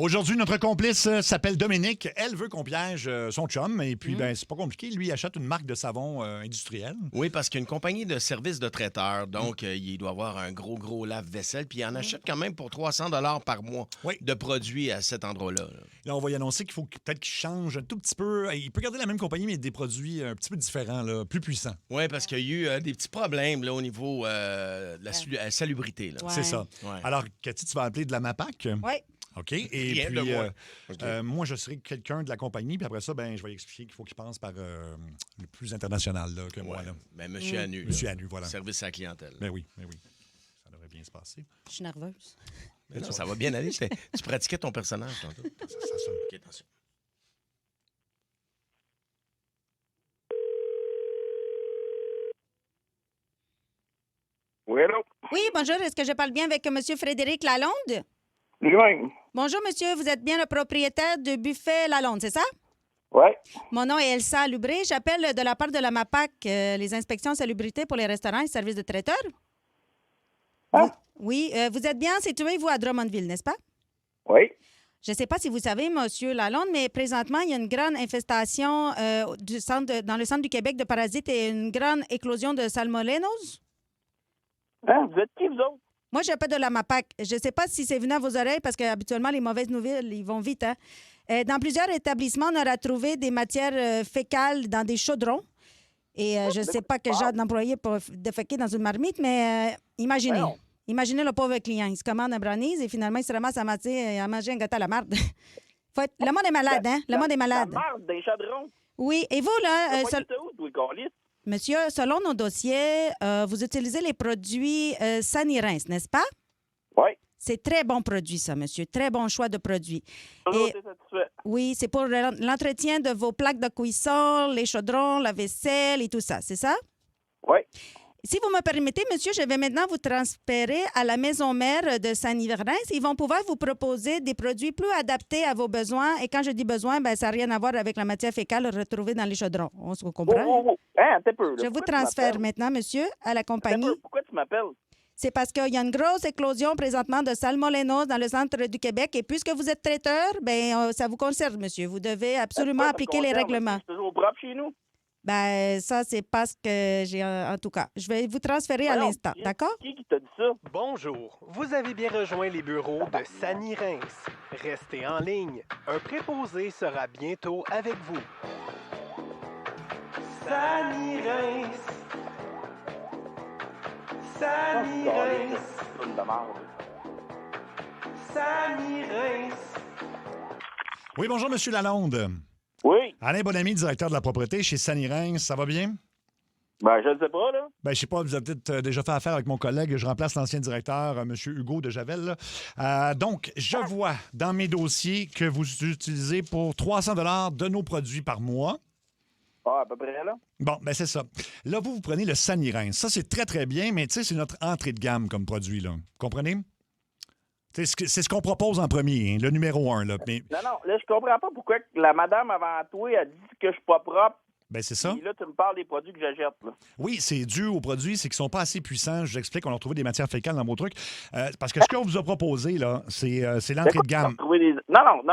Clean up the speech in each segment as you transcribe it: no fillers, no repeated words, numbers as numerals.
Aujourd'hui, notre complice s'appelle Dominique. Elle veut qu'on piège son chum. Et puis, ben, c'est pas compliqué. Lui, il achète une marque de savon industriel. Oui, parce qu'il y a une compagnie de services de traiteur. Donc, il doit avoir un gros lave-vaisselle. Puis, il en achète quand même pour 300 par mois de produits à cet endroit-là. Là, on va y annoncer qu'il faut peut-être qu'il change un tout petit peu. Il peut garder la même compagnie, mais des produits un petit peu différents, là, plus puissants. Oui, parce qu'il y a eu des petits problèmes là, au niveau de la salubrité. Là. Ouais. C'est ça. Ouais. Alors, Cathy, tu vas appeler de la MAPAC? Oui. OK. Et Rien puis, de moi. moi, je serai quelqu'un de la compagnie. Puis après ça, ben, je vais lui expliquer qu'il faut qu'il passe par le plus international là, que moi. Là. Ben, Monsieur Anu. Monsieur Anu, voilà. Service à la clientèle. Ben oui. Ça devrait bien se passer. Je suis nerveuse. Mais non, ça va bien aller. Tu pratiquais ton personnage tantôt. Ça sonne. OK, attention. Oui, allô? Oui, bonjour. Est-ce que je parle bien avec M. Frédéric Lalonde? Lui-même. Bonjour, monsieur. Vous êtes bien le propriétaire du buffet Lalonde, c'est ça? Oui. Mon nom est Elsa Lubré. J'appelle de la part de la MAPAC, les inspections salubrité pour les restaurants et services de traiteurs. Hein? Oui, vous êtes bien situé, vous, à Drummondville, n'est-ce pas? Oui. Je ne sais pas si vous savez, monsieur Lalonde, mais présentement, il y a une grande infestation dans le centre du Québec de parasites et une grande éclosion de salmonellose. Hein? Vous êtes qui, vous autres? Moi, j'appelle de la MAPAC. Je ne sais pas si c'est venu à vos oreilles parce qu'habituellement, les mauvaises nouvelles, ils vont vite. Hein? Dans plusieurs établissements, on aura trouvé des matières fécales dans des chaudrons. Et je ne sais pas quel genre d'employé peut déféquer dans une marmite, mais imaginez. Voyons. Imaginez le pauvre client. Il se commande un brownies et finalement, il se ramasse à manger un gâteau à la marde. Le monde est malade, hein? Le monde est malade. La marde des chaudrons. Oui. Et vous, là, Pas du tout, toi, câlisse. monsieur, selon nos dossiers, vous utilisez les produits Sanirins, n'est-ce pas? Oui. C'est très bon produit, ça, monsieur. Très bon choix de produit. Toujours Et- été satisfait. Oui, c'est pour l'entretien de vos plaques de cuisson, les chaudrons, la vaisselle et tout ça, c'est ça? Oui. Si vous me permettez, monsieur, je vais maintenant vous transférer à la maison mère de Saint-Nivernais. Ils vont pouvoir vous proposer des produits plus adaptés à vos besoins. Et quand je dis besoin, ben, ça n'a rien à voir avec la matière fécale retrouvée dans les chaudrons. On se comprend? Oh. Hein, t'es peu. là. Je vous Pourquoi tu transfère m'appelles? maintenant, monsieur, à la T'es compagnie. peu. Pourquoi tu m'appelles? C'est parce qu'il y a une grosse éclosion présentement de salmonellose dans le centre du Québec. Et puisque vous êtes traiteur, ben, ça vous concerne, monsieur. Vous devez absolument Pourquoi ça me appliquer les concerne? règlements. C'est toujours propre chez nous. Ben, ça, c'est parce que j'ai... En tout cas, je vais vous transférer à Voyons, l'instant, d'accord? Qui t'a dit ça? Bonjour, vous avez bien rejoint les bureaux de Sani Reims. Restez en ligne. Un préposé sera bientôt avec vous. Sani Reims. Sani Reims. Une de marde. Sani Reims. Oui, bonjour, Monsieur Lalonde. Oui. Alain Bonamy, directeur de la propreté chez Sanirins. Ça va bien? Ben, je ne sais pas, là. Ben, je sais pas, vous avez peut-être déjà fait affaire avec mon collègue. Je remplace l'ancien directeur, M. Hugo de Javel. là. Donc, je vois dans mes dossiers que vous utilisez pour 300 de nos produits par mois. Ah, à peu près, là. Bon, ben c'est ça. Là, vous prenez le Sanirins. Ça, c'est très, très bien, mais tu sais, c'est notre entrée de gamme comme produit, là. Vous comprenez? C'est ce qu'on propose en premier, hein, le numéro 1, là. Mais, Non, là, je comprends pas pourquoi la madame avant toi a dit que je suis pas propre. ben, c'est ça. Et là, tu me parles des produits que j'achète, là. Oui, c'est dû aux produits, c'est qu'ils sont pas assez puissants. Je vous explique, on a trouvé des matières fécales dans vos trucs. Parce que ce qu'on vous a proposé, là, c'est l'entrée de gamme.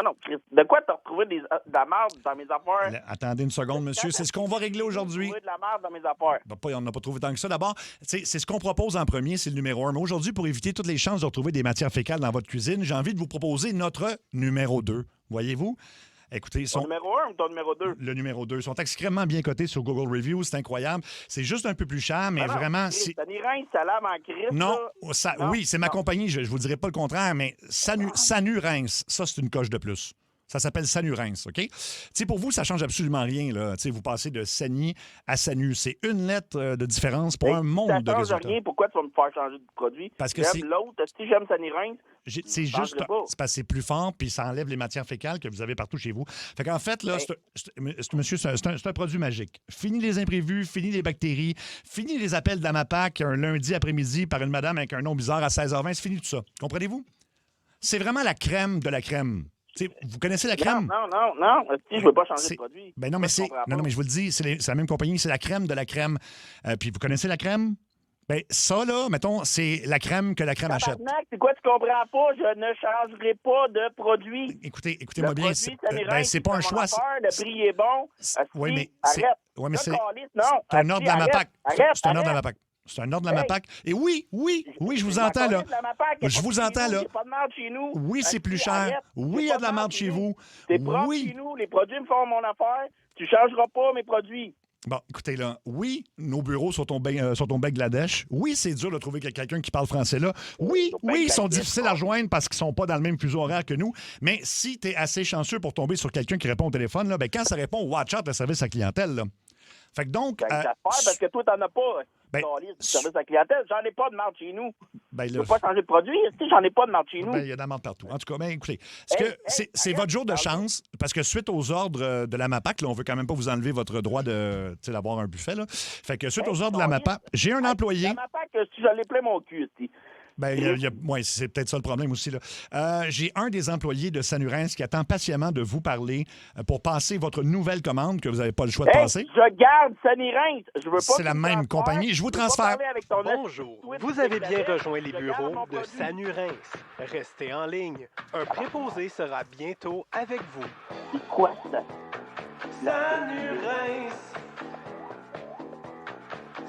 Non, Chris. De quoi t'as retrouvé de la merde dans mes affaires? Attendez une seconde, monsieur. C'est ce qu'on va régler aujourd'hui. T'as trouvé de la merde dans mes affaires. Ben, on n'a pas trouvé tant que ça. D'abord, c'est ce qu'on propose en premier, c'est le numéro 1. Mais aujourd'hui, pour éviter toutes les chances de retrouver des matières fécales dans votre cuisine, j'ai envie de vous proposer notre numéro 2. Voyez-vous? Écoutez, Ton numéro 1 ou ton numéro 2? le numéro 2 sont extrêmement bien cotés sur Google Reviews. C'est incroyable. C'est juste un peu plus cher, mais vraiment... C'est Sanirins, ça lave en crise. Non, là. Non? oui, c'est ma Non. compagnie, je ne vous dirai pas le contraire, mais Sanu Reims, ça, c'est une coche de plus. Ça s'appelle Sanu Reims, OK? Tu sais, pour vous, ça change absolument rien, là. Tu sais, vous passez de Sani à Sanu. C'est une lettre de différence pour un monde de Ça change résultats. rien, pourquoi tu vas me faire changer de produit? Parce que J'aime c'est- l'autre. Si j'aime Sanirins, C'est juste changerai pas. c'est parce que c'est plus fort, puis ça enlève les matières fécales que vous avez partout chez vous. Fait qu'en fait, là, monsieur, c'est un produit magique. Fini les imprévus, fini les bactéries, fini les appels de la MAPAC un lundi après-midi par une madame avec un nom bizarre à 16h20. C'est fini tout ça. Comprenez-vous? C'est vraiment la crème de la crème. T'sais, vous connaissez la crème? Non. Si je veux pas changer C'est- de produit. Ben non, mais Je c'est. comprends Non, pas. mais je vous le dis, c'est la même compagnie, c'est la crème de la crème. Puis vous connaissez la crème? Ben, ça, là, mettons, c'est la crème que la crème achète. Tabarnak, c'est quoi, tu comprends pas? Je ne changerai pas de produit. Écoutez-moi bien. C'est pas un choix. Le prix est bon. Oui, mais arrête. Oui, mais c'est un ordre de la MAPAC. C'est un ordre de la MAPAC. C'est un ordre de la MAPAC. Et oui, je vous entends, là. Je vous entends, là. Il n'y a pas de marde chez nous. Oui, c'est plus cher. Oui, il y a de la marde chez vous. C'est propre chez nous. Les produits me font mon affaire. Tu ne changeras pas mes produits. Bon, écoutez, là, oui, nos bureaux sont au Bangladesh. Oui, c'est dur de trouver quelqu'un qui parle français là. Oui, ils sont difficiles à rejoindre parce qu'ils sont pas dans le même fuseau horaire que nous. Mais si tu es assez chanceux pour tomber sur quelqu'un qui répond au téléphone, là, ben, quand ça répond, watch out, le service à clientèle, là. Fait que donc. J'espère parce que toi, t'en as pas. Service à clientèle, j'en ai pas de marde chez nous. Ben, je peux pas changer de produit. J'en ai pas de marde chez nous. Ben, il y a de la marde partout. En tout cas, ben, écoutez, c'est votre jour de chance parce que suite aux ordres de la MAPAC, là, on veut quand même pas vous enlever votre droit d'avoir un buffet. Là. Fait que suite aux ordres de la MAPAC, j'ai un employé. La MAPAC, si j'allais plein mon cul, aussi. Ben, c'est peut-être ça le problème aussi. Là. J'ai un des employés de Sanurens qui attend patiemment de vous parler pour passer votre nouvelle commande que vous n'avez pas le choix de passer. Je garde Sanurens. Je veux pas. C'est la même compagnie. Je vous transfère. Bonjour. Vous avez bien rejoint les bureaux de Sanurens. Restez en ligne. Un préposé sera bientôt avec vous. C'est quoi ça? Sanurens.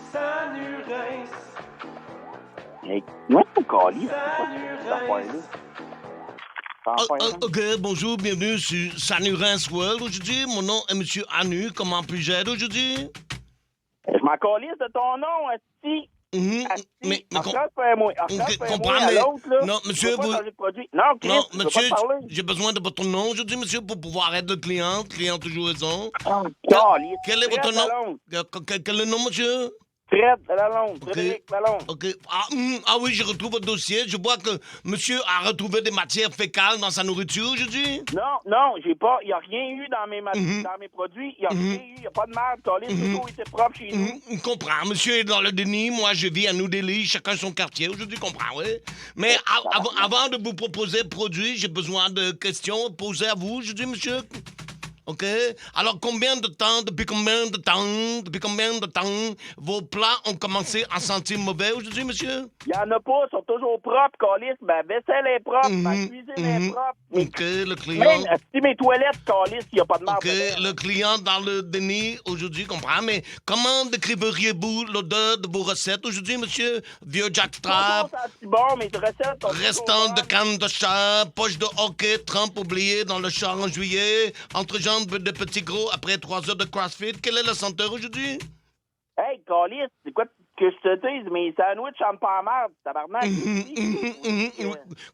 Sanurens. Hey, non, Cali. OK, bonjour, bienvenue sur Sanurens World aujourd'hui. Mon nom est M. Anu. Comment puis-je aider aujourd'hui? Je m'en calisse de ton nom, Asti. Mais moi. Comprends, mais... Non, monsieur, vous... Non, monsieur, j'ai besoin de votre nom aujourd'hui, monsieur, pour pouvoir être le client toujours raison. Quel est votre nom? Quel est le nom, monsieur? Fred Lalonde, Frédéric Lalonde. OK. Ah oui, je retrouve votre dossier. Je vois que monsieur a retrouvé des matières fécales dans sa nourriture aujourd'hui. Non, j'ai pas. Il n'y a rien eu dans mes produits. Il n'y a rien eu. Il n'y a pas de merde. Tout était propre chez nous. Je comprends. Monsieur est dans le déni. Moi, je vis à New Delhi. Chacun son quartier. Aujourd'hui, comprends, oui. Mais avant de vous proposer le produit, j'ai besoin de questions posées à vous aujourd'hui, monsieur. OK? Alors, depuis combien de temps vos plats ont commencé à sentir mauvais aujourd'hui, monsieur? Il n'y en a pas, ils sont toujours propres, Calice. Ma vaisselle est propre, ma cuisine est propre. OK, le client... Même si mes toilettes, Calice, il n'y a pas de marde. OK, le client dans le déni aujourd'hui, comprends, mais comment décriveriez-vous l'odeur de vos recettes aujourd'hui, monsieur? Vieux jackstrap, bon, mes recettes restant de canne de chat, poche de hockey, trempe oubliée dans le char en juillet, entrejambe de petits gros après 3 heures de CrossFit. Quelle est la senteur aujourd'hui? Hey, Calice, c'est quoi que je te dise? Mes sandwichs chantent pas à merde, tabarnak.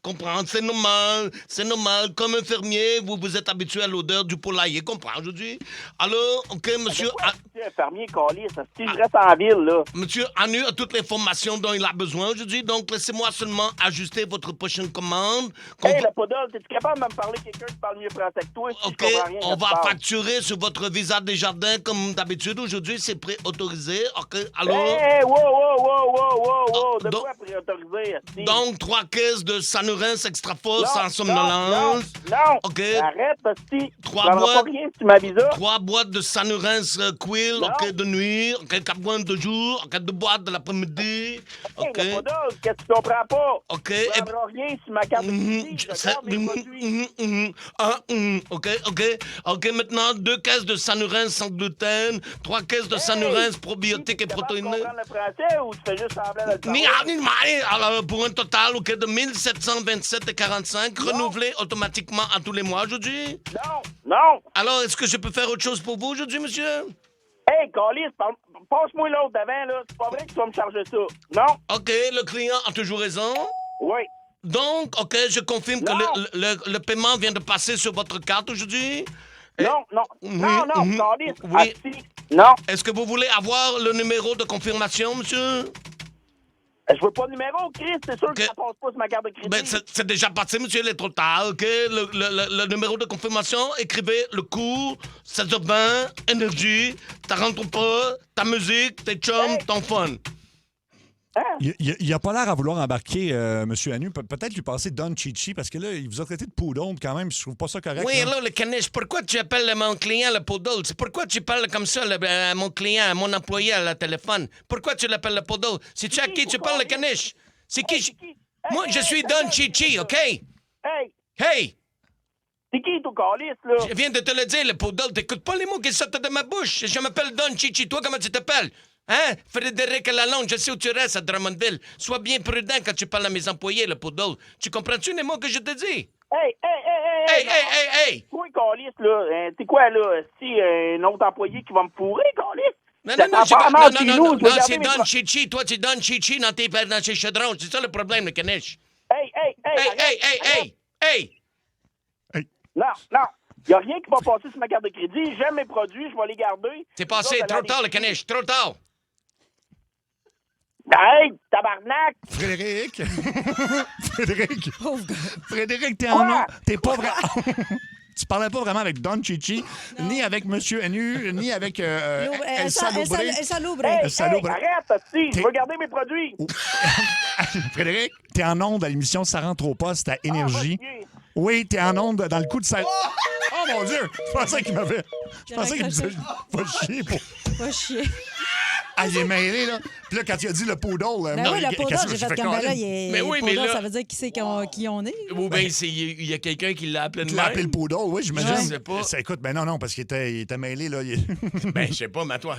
Comprends, c'est normal. Comme un fermier, vous êtes habitué à l'odeur du poulailler, comprends aujourd'hui? Alors, OK, monsieur... un fermier, Calice, si je reste en ville, là. Monsieur Anu a toutes les formations dont il a besoin aujourd'hui, donc laissez-moi seulement ajuster votre prochaine commande. Hey, le podol, es-tu capable de me parler quelqu'un qui parle mieux français que toi? OK, on va facturer sur votre visa des jardins comme d'habitude. Aujourd'hui, c'est préautorisé. OK, alors... Hey, wow! De quoi préautoriser? Donc, 3 caisses de Sanurens Extra Force sans somnolence. Non, OK. Arrête, Basti. 3 boîtes. Pas rien si tu m'avises. 3 boîtes de Sanurens Quill, OK, de nuit. OK, 4 boîtes de jour. OK, 2 boîtes de l'après-midi. OK. Hey, qu'est-ce que tu comprends pas? OK. Tu ne rien sur ma carte de crédit. Je garde mes produits. OK, maintenant, 2 caisses de Sanurens sans gluten, 3 caisses de Sanurens probiotiques et protéinés. Tu comprends le français ou tu fais juste semblant de le savoir? Alors, pour un total, OK, de 1727,45 renouvelé automatiquement à tous les mois aujourd'hui? Non. Alors, est-ce que je peux faire autre chose pour vous aujourd'hui, monsieur? Hey, Calice, passe-moi l'autre d'avant, là. C'est pas vrai que tu vas me charger ça. Non. OK, le client a toujours raison. Oui. Donc, OK, je confirme que le paiement vient de passer sur votre carte aujourd'hui. Non, Calice. Oui. Non. Est-ce que vous voulez avoir le numéro de confirmation, monsieur? Je veux pas de numéro, Chris. C'est sûr que ça passe pas sur ma carte de crédit. Ben, c'est déjà passé, monsieur. Il est trop tard, OK? Le numéro de confirmation, écrivez le cours, 16h20, énergie, ta rentre pas, ta musique, tes chums, ton fun. Il a pas l'air à vouloir embarquer, M. Hanu. Peut-être lui passer Don Chichi, parce que là, il vous a traité de poudon quand même. Je trouve pas ça correct. Oui, là. alors, le caniche, pourquoi tu appelles mon client le poodle? C'est pourquoi tu parles comme ça à mon client, à mon employé à la téléphone? Pourquoi tu l'appelles le poodle? C'est-tu à qui tu parles, le caniche? C'est qui? C'est qui? Moi, je suis Don Chichi, OK? Hey! Hey! C'est qui, ton calice, là? Je viens de te le dire, le poodle. T'écoutes pas les mots qui sortent de ma bouche. Je m'appelle Don Chichi. Toi, comment tu t'appelles? Hein? Frédéric Lalonde, je sais où tu restes à Drummondville. Sois bien prudent quand tu parles à mes employés, le poodle. Tu comprends-tu les mots que je te dis? Hey! Toi, calice, là, c'est quoi, là? C'est un autre employé qui va me fourrer, calice? Non, Ça non, non, t'en c'est prend pas- mal non, chez non, nous, non, je vais non, garder c'est mes Don Chichi. Toi, tu Don Chichi dans tes chaudrons. C'est ça le problème, le caniche. Hey! Hey! Non. Il n'y a rien qui va passer sur ma carte de crédit. J'aime mes produits, je vais les garder. C'est passé Vous autres, trop allez tard, le aller- caniche, trop tard. Hey, tabarnak! Frédéric! Frédéric! Pauvre gars. Frédéric, t'es en Quoi? nom. T'es pas vrai. Tu parlais pas vraiment avec Don Chichi, ni avec M. Hanu, ni avec Elsa Loubré. Elsa Loubré. Hey, Salobre. arrête, hostie, je T'es- veux garder mes produits. Frédéric, t'es en onde à l'émission Ça rentre au poste à Énergie. va chier. Oui, t'es en onde dans le coup de sa... Oh mon Dieu! Je pensais qu'il m'avait... Je pensais qu'il me disait... Va chier pour... Va chier. Ah, il est mêlé, là. Puis là, quand il a dit le poodle... Ben oui, le poudre, j'ai fait comme ben là, il est. Mais oui, mais poudre, là- ça veut dire qui c'est qui on est. Ou bien il y a quelqu'un qui l'a appelé de Il l'a appelé même. le poodle, oui, j'imagine. Je sais pas. Écoute, ben non, parce qu'il était mêlé, là. Ben, je sais pas, mets-toi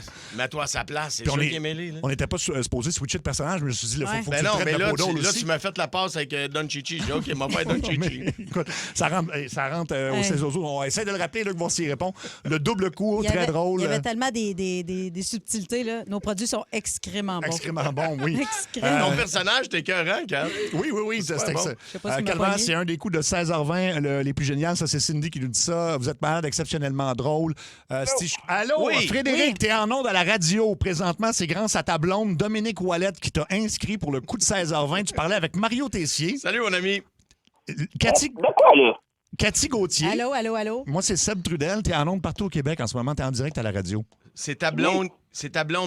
à sa place. C'est Puis sûr qu'il est mêlé, là. on n'était pas supposé switcher de personnage, mais je me suis dit, il Ouais. faut Ben que tu non, traites mais le là, poodle là, aussi. tu m'as fait la passe avec Don Chichi. J'ai dit, OK, mon père Don Mais, Chichi. écoute, ça rentre au Ouais. Césozo. On essaie de le rappeler, là, que voir s'il répond. Le double coup, Il y très avait- drôle. Il y avait tellement des subtilités, là. Nos produits sont extrêmement bons. Extrêmement bon, oui. Extrêmement. Ton personnage, t'es écœurant, Carl. Oui, c'était bon. ça. Je sais pas si tu m'as Calvaire, pogné. c'est un des coups de 16h20 les plus géniaux. Ça, c'est Cindy qui nous dit ça. Vous êtes malade, exceptionnellement drôle. Allô, Oui. Frédéric, Oui. t'es en onde à la radio. Présentement, c'est grâce à ta blonde, Dominique Ouellette, qui t'a inscrit pour le coup de 16h20. Tu parlais avec Mario Tessier. Salut, mon ami. Cathy, De quoi, là? Cathy Gauthier. Allô? Moi, c'est Seb Trudel. T'es en onde partout au Québec en ce moment. T'es en direct à la radio. C'est ta blonde,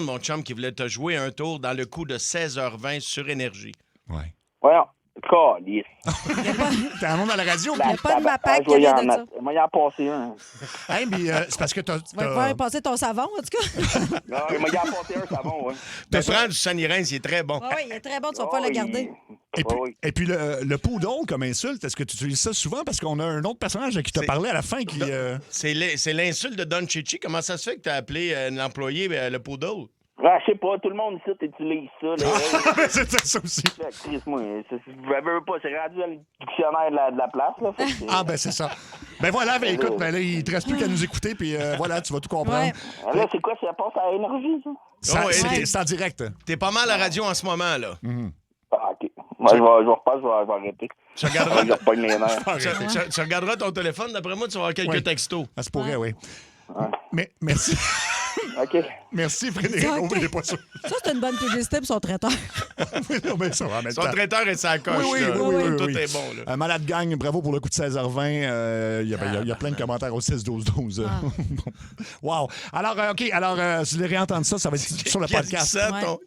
mon chum, qui voulait te jouer un tour dans le coup de 16h20 sur Énergie. Ouais. Voyons. Calice. T'es en onde à la radio. Il y a pas de Mapac je vais qui y vient en de ça. mettre. Moi, y en passer un. Hey, mais c'est parce que t'as... Tu vas pouvoir passer ton savon, en tout cas. Non, il m'a y en passer un, ça va, ouais. Tu prends du Sanirins, il est très bon. Oui, il est très bon, tu vas pas le garder. Et puis le poodle comme insulte, est-ce que tu utilises ça souvent? Parce qu'on a un autre personnage qui t'a parlé à la fin qui... C'est l'insulte de Don Chichi. Comment ça se fait que t'as appelé l'employé le poodle? Ah, je sais pas, tout le monde ici utilise ça. Là. c'est ça aussi. Moi, je veux pas, c'est rendu dans le dictionnaire de la place. Là, fait que, Ah, ben c'est ça. Ben voilà, ben écoute, ben là, il te reste plus qu'à nous écouter, puis voilà, tu vas tout comprendre. Ouais. Là, c'est quoi, ça passe à énergie, ça? Ça, Oh, ouais. c'est en direct. T'es pas mal à la radio en ce moment, là. Ah, OK. Moi, je vais repasser, je vais arrêter. Tu regarderas, Je repogne les nerfs. tu regarderas ton téléphone. D'après moi, tu vas avoir quelques Oui. textos. Ça se pourrait, oui. Mais merci. OK. Merci, Frédéric. Ok. Oubliez pas ça. Ça, c'est une bonne publicité pour son traiteur. Non, mais ça va en même Son temps. traiteur et sa coche. Oui, là. oui. Tout est bon, là. Malade Gang, bravo pour le coup de 16h20. Il y a plein de commentaires au 6-12-12. Wow. Alors, OK, si vous voulez réentendre ça, ça va être sur le podcast.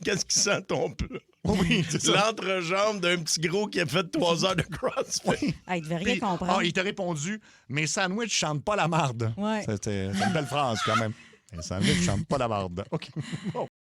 Qu'est-ce qui sent ton plat? Oui, c'est ça. L'entrejambe d'un petit gros qui a fait 3 heures de CrossFit. Ah, il devait rien Puis, comprendre. il t'a répondu, mes sandwichs chantent pas la marde. Ouais. C'est une belle phrase quand même. Les sandwichs chantent pas la marde. OK. Bon.